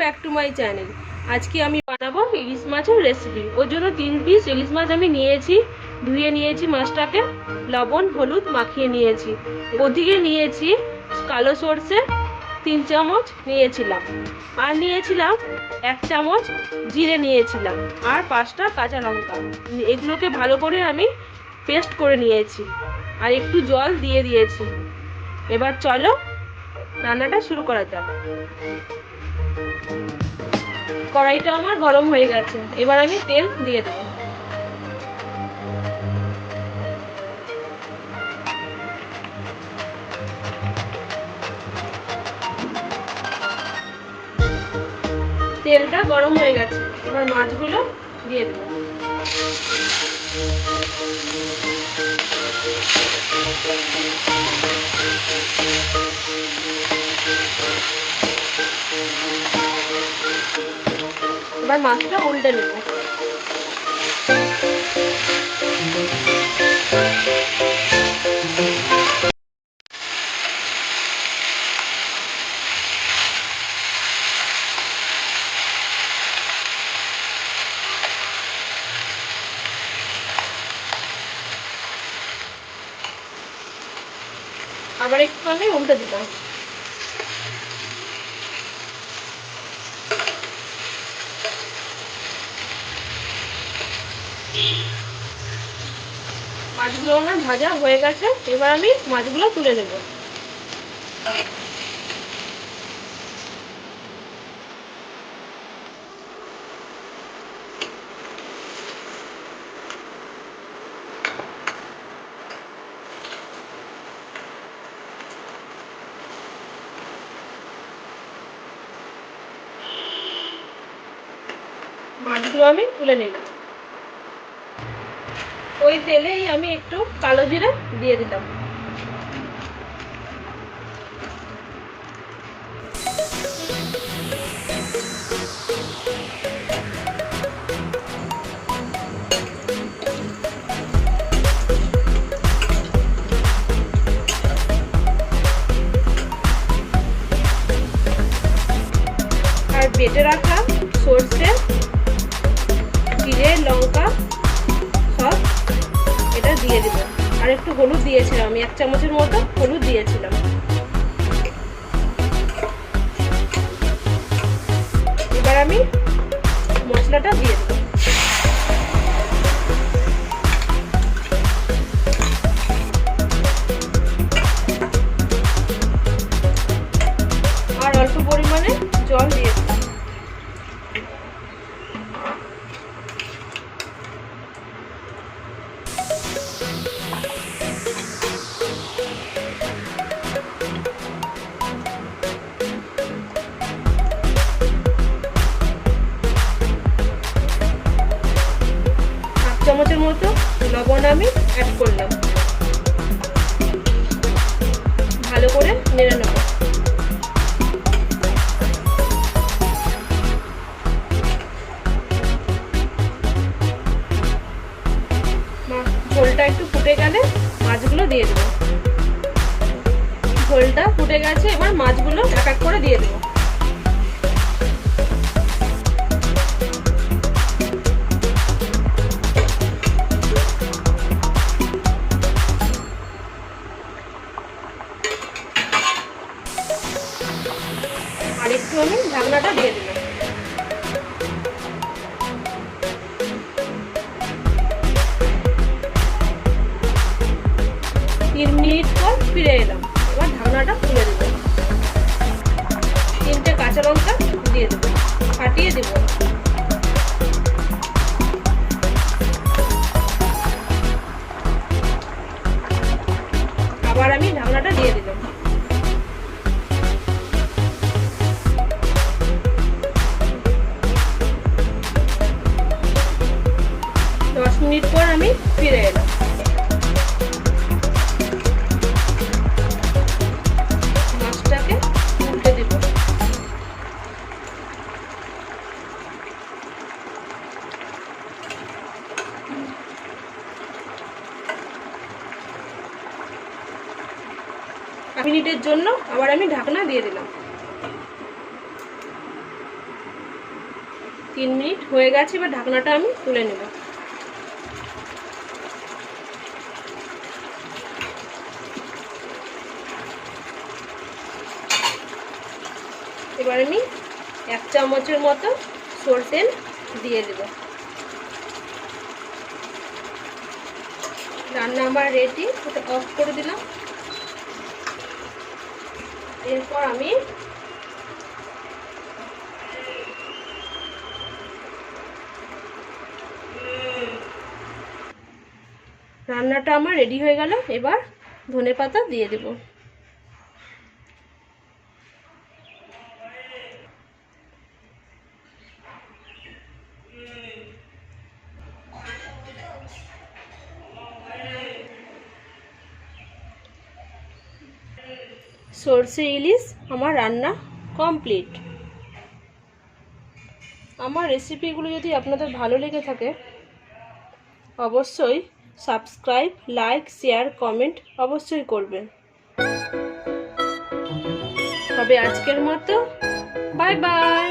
Back to my channel. আজকে আমি বানাবো ইলিশ মাছের রেসিপি। ওর জন্য 3 পিস ইলিশ মাছ আমি নিয়েছি, ধুয়ে নিয়েছি। মাছটাকে লবণ হলুদ মাখিয়ে নিয়েছি। ওদিকে নিয়েছি কালো সর্ষে 3 চামচ নিয়েছিলাম, আর নিয়েছিলাম 1 চামচ জিরে নিয়েছিলাম, আর 5টা কাঁচা লঙ্কা। এগুলোকে ভালো করে আমি পেস্ট করে নিয়েছি, আর একটু জল দিয়ে দিয়েছি। এবার চলো রান্নাটা শুরু করা যাক। কড়াইটা আমার গরম হয়ে গেছে, এবার আমি তেল দিয়ে দেবো। তেলটা গরম হয়ে গেছে, এবার মাছগুলো দিয়ে দেবো। এবার মাছটা উল্টে নেব। আবার একটু আমি উল্টে দিলাম। মাছগুলো আমার ভাজা হয়ে গেছে, এবার আমি মাছগুলো তুলে নেব। মাছগুলো আমি তুলে নিলাম। ওই তেলেই আমি একটু কালো জিরে দিয়ে দিলাম। আর বেটে রাখা সর্ষে জিরে লঙ্কা সব এটা দিয়ে দেব। আর একটু হলুদ দিয়েছিলাম, আমি 1 চামচের মতো হলুদ দিয়েছিলাম। এবার আমি মশলাটা দিয়ে দেব। আর অল্প পরিমাণে জল দিয়ে দেব। চামচের মতো লবণ আমি অ্যাড করলাম। ভালো করে নেড়ে নেব। ঝোলটা একটু ফুটে গেলে মাছগুলো দিয়ে দেবো। ঝোলটা ফুটে গেছে, এবার মাছগুলো এক এক করে দিয়ে দেবো। আর একটু আমি ঢাকনাটা দিয়ে দিলাম। 3 মিনিট পর ফিরে এলাম। এবার ঢাকনাটা খুলে দেবো। 3টে কাঁচা লঙ্কা দিয়ে দেবো, ফাটিয়ে দেবো। আবার আমি ঢাকনাটা দিয়ে দিলাম। মিনিট পর আমি ফিরে এলাম। মাছটাকে উল্টে দেব। মিনিটের জন্য আবার আমি ঢাকনা দিয়ে দিলাম। 3 মিনিট হয়ে গেছে, এবার ঢাকনাটা আমি তুলে নেব। এবার আমি 1 চামচের মতো সরষের তেল দিয়ে দেব। রান্না আমার রেডি, ওটা অফ করে দিলাম। এরপর আমি রান্নাটা আমার রেডি হয়ে গেল। এবার ধনেপাতা দিয়ে দেব। সরষে ইলিশ আমার রান্না কমপ্লিট। আমার রেসিপিগুলো যদি আপনাদের ভালো লেগে থাকে অবশ্যই সাবস্ক্রাইব, লাইক, শেয়ার, কমেন্ট অবশ্যই করবেন। তবে আজকের মতো বাই বাই।